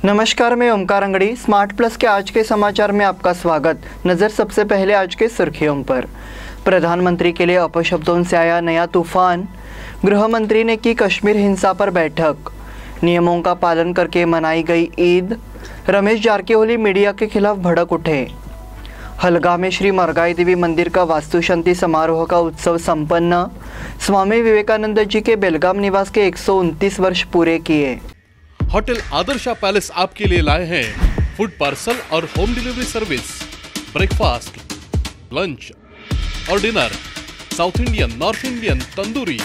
नमस्कार, मैं Omkar Angadi. Smart plus के आज के समाचार में आपका स्वागत। नज़र सबसे पहले आज के सुर्खियों पर। प्रधानमंत्री के लिए अपशब्दों से आया नया तूफान। गृह मंत्री ने की कश्मीर हिंसा पर बैठक। नियमों का पालन करके मनाई गई ईद। रमेश जारकीहोली मीडिया के खिलाफ भड़क उठे। हलगा में श्री मरगाई देवी मंदिर का वास्तु शांति समारोह का उत्सव संपन्न। स्वामी विवेकानंद जी के बेलगाम निवास के 129 वर्ष पूरे किए। होटल आदर्शा पैलेस आपके लिए लाए हैं फूड पार्सल और home delivery service, breakfast, lunch और dinner, south Indian, north Indian, tandoori.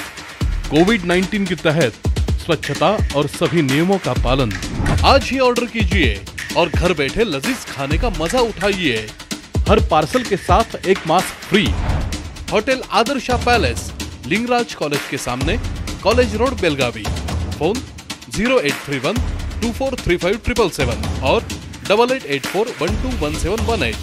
कोविड-19 के तहत स्वच्छता और सभी नियमों का पालन। आज ही ऑर्डर कीजिए और घर बैठे लजीज खाने का मजा उठाइए। हर पार्सल के साथ एक mask free. Hotel Adarsha palace, Lingaraj college के सामने, कॉलेज रोड, बेलगावी। फोन 0831 2435 777 और 8884121718।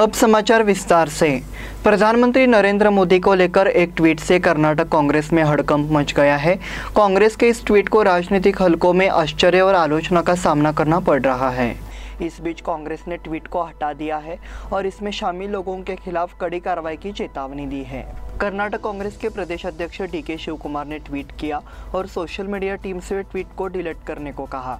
अब समाचार विस्तार से। प्रधानमंत्री नरेंद्र मोदी को लेकर एक ट्वीट से कर्नाटक कांग्रेस में हड़कंप मच गया है। कांग्रेस के इस ट्वीट को राजनीतिक हलकों में आश्चर्य और आलोचना का सामना करना पड़ रहा है। इस बीच कांग्रेस ने ट्वीट को हटा दिया है और इसमें शामिल लोगों के खिलाफ कड़ी कार्रवाई की चेतावनी दी है। कर्नाटक कांग्रेस के प्रदेश अध्यक्ष DK शिवकुमार ने ट्वीट किया और सोशल मीडिया टीम से ट्वीट को डिलीट करने को कहा।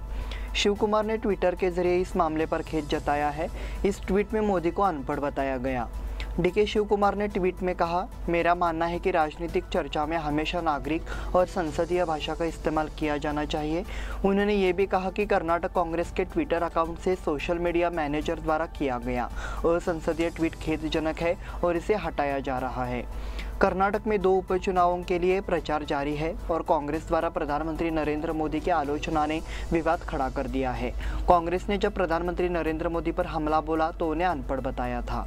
शिवकुमार ने ट्विटर के जरिए इस मामले पर खेद जताया है। इस ट्वीट में मोदी को अनपढ़ बताया गया। DK शिवकुमार ने ट्वीट में कहा, मेरा मानना है कि राजनीतिक चर्चा में हमेशा नागरिक और संसदीय भाषा का इस्तेमाल किया जाना चाहिए। उन्होंने ये भी कहा कि कर्नाटक कांग्रेस के ट्विटर अकाउंट से सोशल मीडिया मैनेजर द्वारा किया गया और संसदीय ट्वीट खेदजनक है और इसे हटाया जा रहा है। कर्नाटक में 2 उपचुनावों के लिए प्रचार जारी है और कांग्रेस द्वारा प्रधानमंत्री नरेंद्र मोदी की आलोचना ने विवाद खड़ा कर दिया है। कांग्रेस ने जब प्रधानमंत्री नरेंद्र मोदी पर हमला बोला तो उन्हें अनपढ़ बताया था।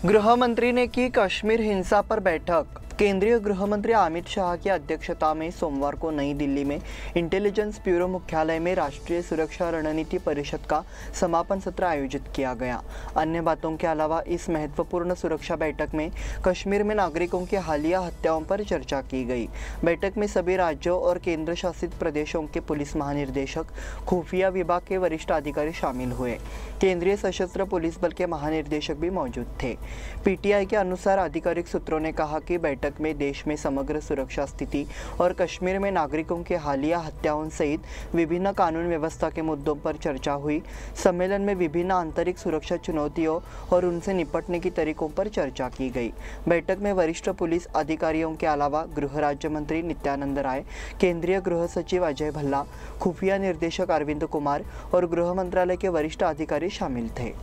गृह मंत्री ने की कश्मीर हिंसा पर बैठक। केंद्रीय गृह मंत्री अमित शाह की अध्यक्षता में सोमवार को नई दिल्ली में इंटेलिजेंस ब्यूरो मुख्यालय में राष्ट्रीय सुरक्षा रणनीति परिषद का समापन सत्र आयोजित किया गया। अन्य बातों के अलावा इस महत्वपूर्ण सुरक्षा बैठक में कश्मीर में नागरिकों की हालिया हत्याओं पर चर्चा की गई। बैठक में सभी राज्यों और केंद्र शासित प्रदेशों के पुलिस महानिर्देशक, खुफिया विभाग के वरिष्ठ अधिकारी शामिल हुए। केंद्रीय सशस्त्र पुलिस बल के महानिर्देशक भी मौजूद थे। PTI के अनुसार आधिकारिक सूत्रों ने कहा कि बैठक में देश में समग्र सुरक्षा स्थिति और कश्मीर में नागरिकों के हालिया हत्याओं सहित विभिन्न कानून व्यवस्था के मुद्दों पर चर्चा हुई। सम्मेलन में विभिन्न आंतरिक सुरक्षा चुनौतियों और उनसे निपटने की तरीकों पर चर्चा की गई। बैठक में वरिष्ठ पुलिस अधिकारियों के अलावा गृह राज्य मंत्री नित्यानंद राय, केंद्रीय गृह सचिव अजय भल्ला, खुफिया निर्देशक अरविंद कुमार और गृह मंत्रालय के वरिष्ठ अधिकारी शामिल थे।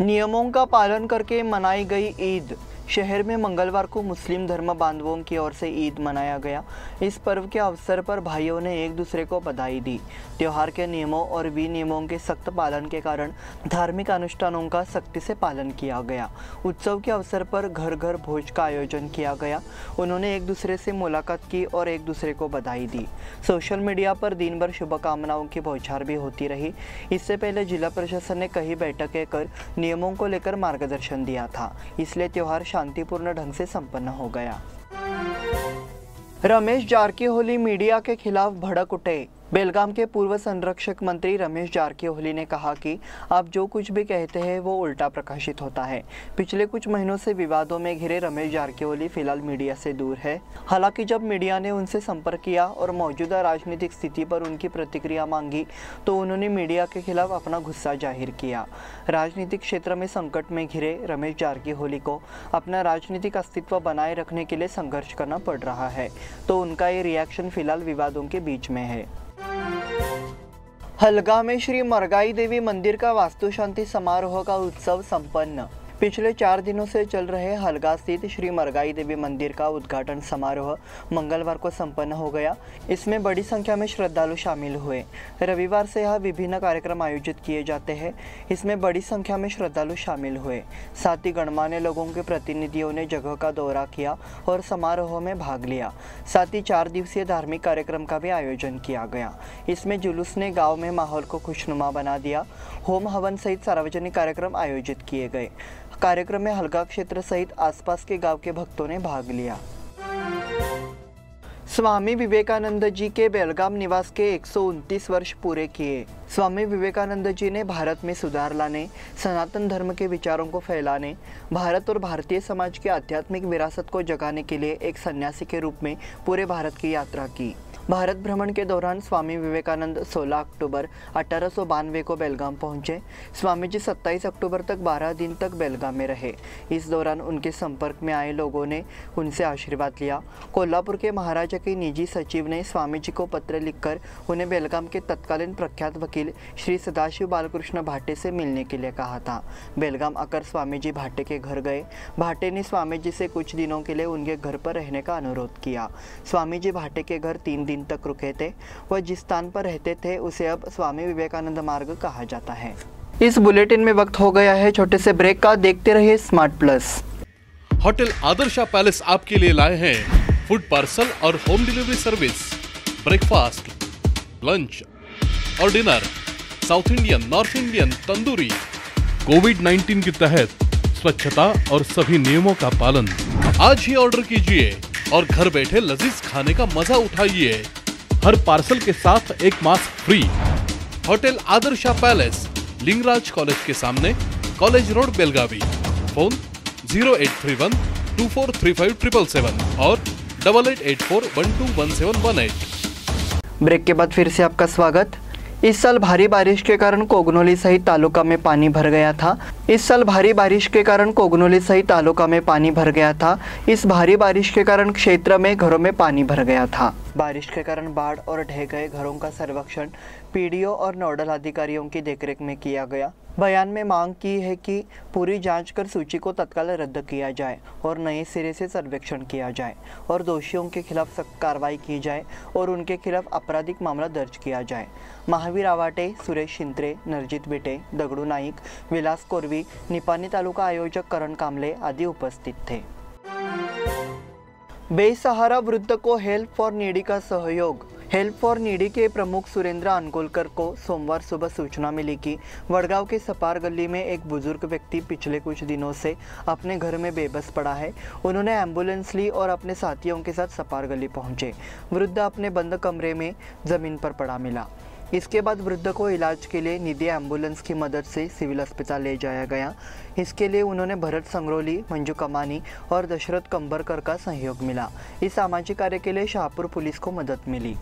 नियमों का पालन करके मनाई गई ईद। शहर में मंगलवार को मुस्लिम धर्म बांधवों की ओर से ईद मनाया गया। इस पर्व के अवसर पर भाइयों ने एक दूसरे को बधाई दी। त्योहार के नियमों और विनियमों के सख्त पालन के कारण धार्मिक अनुष्ठानों का सख्ती से पालन किया गया। उत्सव के अवसर पर घर घर भोज का आयोजन किया गया। उन्होंने एक दूसरे से मुलाकात की और एक दूसरे को बधाई दी। सोशल मीडिया पर दिन भर शुभकामनाओं की बौछार भी होती रही। इससे पहले जिला प्रशासन ने कई बैठकें कर नियमों को लेकर मार्गदर्शन दिया था, इसलिए त्योहार शांतिपूर्ण ढंग से संपन्न हो गया। रमेश जारकीहोली मीडिया के खिलाफ भड़क उठे। बेलगाम के पूर्व संरक्षक मंत्री रमेश जारकीहोली ने कहा कि आप जो कुछ भी कहते हैं वो उल्टा प्रकाशित होता है। पिछले कुछ महीनों से विवादों में घिरे रमेश जारकीहोली फिलहाल मीडिया से दूर है। हालांकि जब मीडिया ने उनसे संपर्क किया और मौजूदा राजनीतिक स्थिति पर उनकी प्रतिक्रिया मांगी तो उन्होंने मीडिया के खिलाफ अपना गुस्सा जाहिर किया। राजनीतिक क्षेत्र में संकट में घिरे रमेश जारकीहोली को अपना राजनीतिक अस्तित्व बनाए रखने के लिए संघर्ष करना पड़ रहा है, तो उनका ये रिएक्शन फिलहाल विवादों के बीच में है। हलगा में श्री मरगाई देवी मंदिर का वास्तु शांति समारोह का उत्सव संपन्न। पिछले 4 दिनों से चल रहे हलगा स्थित श्री मरगाई देवी मंदिर का उद्घाटन समारोह मंगलवार को संपन्न हो गया। इसमें बड़ी संख्या में श्रद्धालु शामिल हुए। रविवार से यहाँ विभिन्न कार्यक्रम आयोजित किए जाते हैं। इसमें बड़ी संख्या में श्रद्धालु शामिल हुए। साथ ही गणमान्य लोगों के प्रतिनिधियों ने जगह का दौरा किया और समारोह में भाग लिया। साथ ही 4 दिवसीय धार्मिक कार्यक्रम का भी आयोजन किया गया। इसमें जुलूस ने गाँव में माहौल को खुशनुमा बना दिया। होम हवन सहित सार्वजनिक कार्यक्रम आयोजित किए गए। कार्यक्रम में हलगा क्षेत्र सहित आसपास के गांव के भक्तों ने भाग लिया। स्वामी विवेकानंद जी के बेलगाम निवास के 129 वर्ष पूरे किए। स्वामी विवेकानंद जी ने भारत में सुधार लाने, सनातन धर्म के विचारों को फैलाने, भारत और भारतीय समाज की आध्यात्मिक विरासत को जगाने के लिए एक सन्यासी के रूप में पूरे भारत की यात्रा की। भारत भ्रमण के दौरान स्वामी विवेकानंद 16 अक्टूबर 1892 को बेलगाम पहुंचे। स्वामी जी 27 अक्टूबर तक 12 दिन तक बेलगाम में रहे। इस दौरान उनके संपर्क में आए लोगों ने उनसे आशीर्वाद लिया। कोल्हापुर के महाराजा के निजी सचिव ने स्वामी जी को पत्र लिखकर उन्हें बेलगाम के तत्कालीन प्रख्यात वकील श्री सदाशिव बालकृष्ण भाटे से मिलने के लिए कहा था। बेलगाम आकर स्वामी जी भाटे के घर गए। भाटे ने स्वामी जी से कुछ दिनों के लिए उनके घर पर रहने का अनुरोध किया। स्वामी जी भाटे के घर 3 दिन तक रुके थे। वह जिस स्थान पर रहते थे उसे अब स्वामी विवेकानंद मार्ग कहा जाता है। इस बुलेटिन में वक्त हो गया है छोटे से ब्रेक का। देखते रहिए smart plus. Hotel Adarsha palace आपके लिए लाए हैं फूड पार्सल और home delivery service, breakfast, lunch और dinner, south Indian, north Indian, tandoori. कोविड-19 के तहत स्वच्छता और सभी नियमों का पालन। आज ही ऑर्डर कीजिए और घर बैठे लजीज खाने का मजा उठाइए। हर पार्सल के साथ एक mask free. Hotel Adarsha palace, Lingaraj college के सामने, कॉलेज रोड, बेलगावी। फोन 0831 2435 777 और 8884 121718। ब्रेक के बाद फिर से आपका स्वागत। इस साल भारी बारिश के कारण कोगनोली सहित तालुका में पानी भर गया था। इस भारी बारिश के कारण क्षेत्र में घरों में पानी भर गया था। बारिश के कारण बाढ़ और ढह गए घरों का सर्वेक्षण पीडीओ और नोडल अधिकारियों की देखरेख में किया गया। बयान में मांग की है कि पूरी जांच कर सूची को तत्काल रद्द किया जाए और नए सिरे से सर्वेक्षण किया जाए और दोषियों के खिलाफ सख्त कार्रवाई की जाए और उनके खिलाफ आपराधिक मामला दर्ज किया जाए। महावीर आवाटे, सुरेश शिंत्रे, नरजित बिटे, दगड़ू नाईक, विलास कोरवी, निपाणी तालुका आयोजक करण कामले आदि उपस्थित थे। बेसहारा वृद्ध को हेल्प फॉर नीडी का सहयोग। हेल्प फॉर नीडी के प्रमुख सुरेंद्र अनकोलकर को सोमवार सुबह सूचना मिली कि वडगांव के सपार गली में एक बुजुर्ग व्यक्ति पिछले कुछ दिनों से अपने घर में बेबस पड़ा है। उन्होंने एम्बुलेंस ली और अपने साथियों के साथ सपार गली पहुंचे। वृद्ध अपने बंद कमरे में जमीन पर पड़ा मिला। इसके बाद वृद्ध को इलाज के लिए निधि एम्बुलेंस की मदद से सिविल अस्पताल ले जाया गया। इसके लिए उन्होंने भरत संगरोली, मंजू कमानी और दशरथ कंबरकर का सहयोग मिला। इस सामाजिक कार्य के लिए शाहपुर पुलिस को मदद मिली।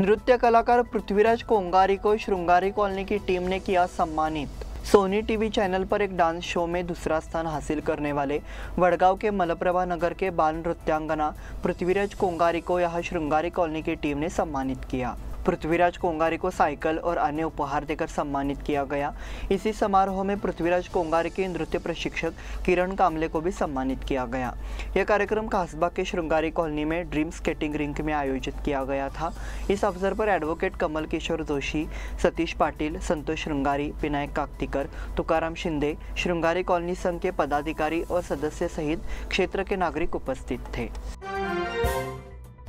नृत्य कलाकार पृथ्वीराज कोंगारी को श्रृंगारी कॉलोनी की टीम ने किया सम्मानित। सोनी टीवी चैनल पर एक डांस शो में दूसरा स्थान हासिल करने वाले वडगांव के मलप्रभा नगर के बाल नृत्यांगना पृथ्वीराज कोंगारी को यहाँ श्रृंगारी कॉलोनी की टीम ने सम्मानित किया। पृथ्वीराज कोंगारी को साइकिल और अन्य उपहार देकर सम्मानित किया गया। इसी समारोह में पृथ्वीराज कोंगारी के नृत्य प्रशिक्षक किरण कामले को भी सम्मानित किया गया। यह कार्यक्रम कासबा के श्रृंगारी कॉलोनी में ड्रीम स्केटिंग रिंक में आयोजित किया गया था। इस अवसर पर एडवोकेट कमल किशोर जोशी, सतीश पाटिल, संतोष श्रृंगारी, विनायक काकतीकर, तुकाराम शिंदे, श्रृंगारी कॉलोनी संघ के पदाधिकारी और सदस्य सहित क्षेत्र के नागरिक उपस्थित थे।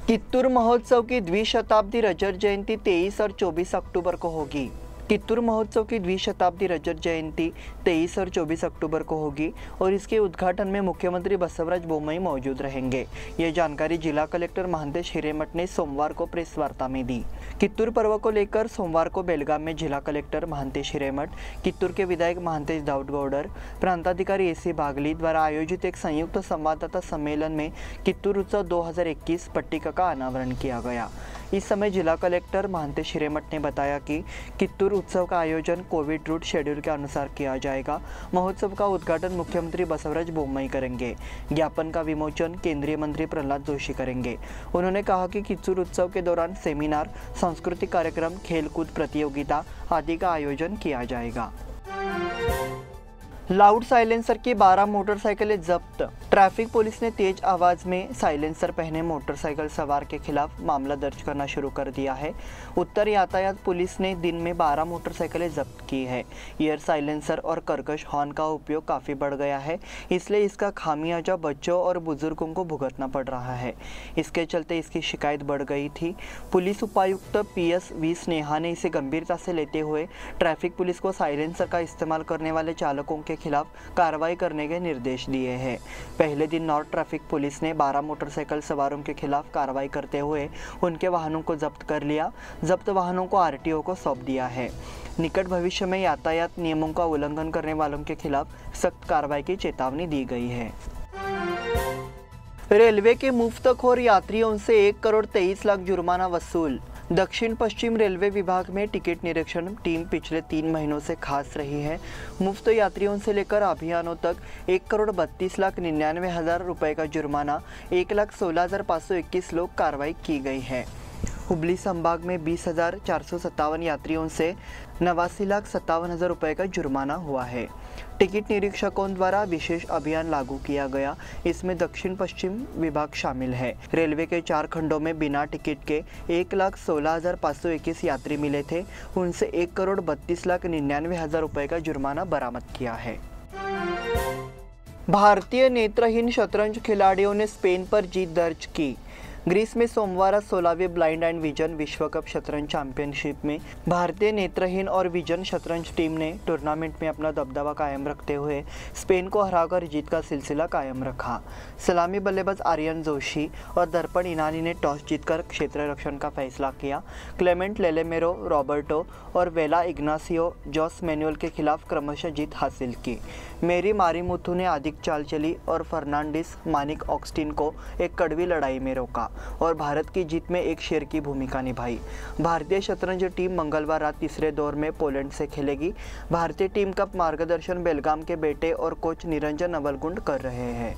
कित्तूर महोत्सव की द्विशताब्दी रजत जयंती 23 और 24 अक्टूबर को होगी। कित्तूर महोत्सव की द्विशताब्दी रजत जयंती 23 और 24 अक्टूबर को होगी और इसके उद्घाटन में मुख्यमंत्री बसवराज बोम्मई मौजूद रहेंगे। यह जानकारी जिला कलेक्टर महांतेश हिरेमठ ने सोमवार को प्रेस वार्ता में दी। कित्तूर पर्व को लेकर सोमवार को बेलगाम में जिला कलेक्टर महांतेश हिरेमठ, कित्तूर के विधायक महांतेश दाऊदगौडर, प्रांताधिकारी एसी बागली द्वारा आयोजित एक संयुक्त संवाददाता सम्मेलन में कित्तूर उत्सव 2021 पट्टिका का अनावरण किया गया। इस समय जिला कलेक्टर महांतेश हिरेमठ ने बताया कि कित्तूर उत्सव का आयोजन कोविड रूट शेड्यूल के अनुसार किया जाएगा। महोत्सव का उद्घाटन मुख्यमंत्री बसवराज बोम्मई करेंगे। ज्ञापन का विमोचन केंद्रीय मंत्री प्रहलाद जोशी करेंगे। उन्होंने कहा कि कित्तूर उत्सव के दौरान सेमिनार, सांस्कृतिक कार्यक्रम, खेलकूद प्रतियोगिता आदि का आयोजन किया जाएगा। लाउड साइलेंसर की 12 मोटरसाइकिलें जब्त। ट्रैफिक पुलिस ने तेज आवाज में साइलेंसर पहने मोटरसाइकिल सवार के खिलाफ मामला दर्ज करना शुरू कर दिया है। उत्तर यातायात पुलिस ने दिन में 12 मोटरसाइकिलें जब्त की है। एयर साइलेंसर और कर्कश हॉर्न का उपयोग काफ़ी बढ़ गया है, इसलिए इसका खामियाजा बच्चों और बुजुर्गों को भुगतना पड़ रहा है। इसके चलते इसकी शिकायत बढ़ गई थी। पुलिस उपायुक्त PS वी स्नेहा ने इसे गंभीरता से लेते हुए ट्रैफिक पुलिस को साइलेंसर का इस्तेमाल करने वाले चालकों के खिलाफ कार्रवाई करने के निर्देश दिए हैं। पहले दिन नॉर्थ ट्रैफिक पुलिस ने 12 मोटरसाइकिल सवारों के खिलाफ कार्रवाई करते हुए उनके वाहनों को जब्त कर लिया। जब्त वाहनों को आरटीओ को सौंप दिया है। निकट भविष्य में यातायात नियमों का उल्लंघन करने वालों के खिलाफ सख्त कार्रवाई की चेतावनी दी गई है। रेलवे के मुफ्तखोर यात्रियों से 1 करोड़ 23 लाख जुर्माना वसूल। दक्षिण पश्चिम रेलवे विभाग में टिकट निरीक्षण टीम पिछले 3 महीनों से खास रही है। मुफ्त यात्रियों से लेकर अभियानों तक 1 करोड़ 32 लाख 99 हज़ार रुपये का जुर्माना 1,16,521 लोग कार्रवाई की गई है। हुबली संभाग में 20,457 यात्रियों से 89,57,000 रुपये का जुर्माना हुआ है। टिकट निरीक्षकों द्वारा विशेष अभियान लागू किया गया। इसमें दक्षिण पश्चिम विभाग शामिल है। रेलवे के 4 खंडों में बिना टिकट के 1,16,521 यात्री मिले थे। उनसे 1 करोड़ 32 लाख 99 हज़ार रुपये का जुर्माना बरामद किया है। भारतीय नेत्रहीन शतरंज खिलाड़ियों ने स्पेन पर जीत दर्ज की। ग्रीस में सोमवार 16वीं ब्लाइंड एंड विजन विश्व कप शतरंज चैंपियनशिप में भारतीय नेत्रहीन और विजन शतरंज टीम ने टूर्नामेंट में अपना दबदबा कायम रखते हुए स्पेन को हराकर जीत का सिलसिला कायम रखा। सलामी बल्लेबाज आर्यन जोशी और दर्पण इनानी ने टॉस जीतकर क्षेत्र रक्षण का फैसला किया। क्लेमेंट लेलेमेरो, रॉबर्टो और वेला इग्नासियो जोस मैनुअल के खिलाफ क्रमशः जीत हासिल की। मेरी मारिमुथु ने अधिक चाल चली और फर्नांडिस मानिक ऑक्सटिन को एक कड़वी लड़ाई में रोका और भारत की जीत में एक शेर की भूमिका निभाई। भारतीय शतरंज टीम मंगलवार रात तीसरे दौर में पोलैंड से खेलेगी। भारतीय टीम का मार्गदर्शन बेलगाम के बेटे और कोच निरंजन नवलगुंड कर रहे हैं।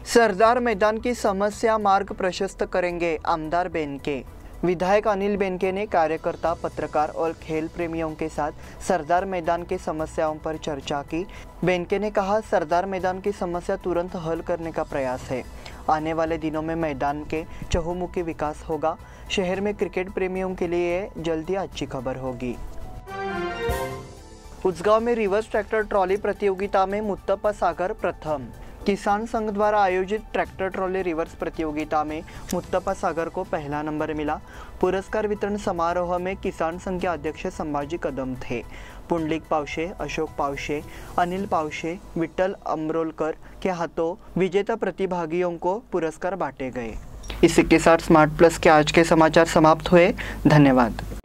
सरदार मैदान की समस्या मार्ग प्रशस्त करेंगे आमदार बेनके। विधायक अनिल बेनके ने कार्यकर्ता, पत्रकार और खेल प्रेमियों के साथ सरदार मैदान की समस्याओं पर चर्चा की। बेनके ने कहा, सरदार मैदान की समस्या तुरंत हल करने का प्रयास है। आने वाले दिनों में मैदान के चहुमुखी विकास होगा। शहर में क्रिकेट प्रेमियों के लिए जल्दी अच्छी खबर होगी। उजगांव में रिवर्स ट्रैक्टर ट्रॉली प्रतियोगिता में मुत्तप्पा सागर प्रथम। किसान संघ द्वारा आयोजित ट्रैक्टर ट्रॉली रिवर्स प्रतियोगिता में मुत्तप्पा सागर को पहला नंबर मिला। पुरस्कार वितरण समारोह में किसान संघ के अध्यक्ष संभाजी कदम थे। पुंडलिक पावशे, अशोक पावशे, अनिल पावशे, विट्ठल अमरोलकर के हाथों विजेता प्रतिभागियों को पुरस्कार बांटे गए। इसी के साथ स्मार्ट प्लस के आज के समाचार समाप्त हुए। धन्यवाद।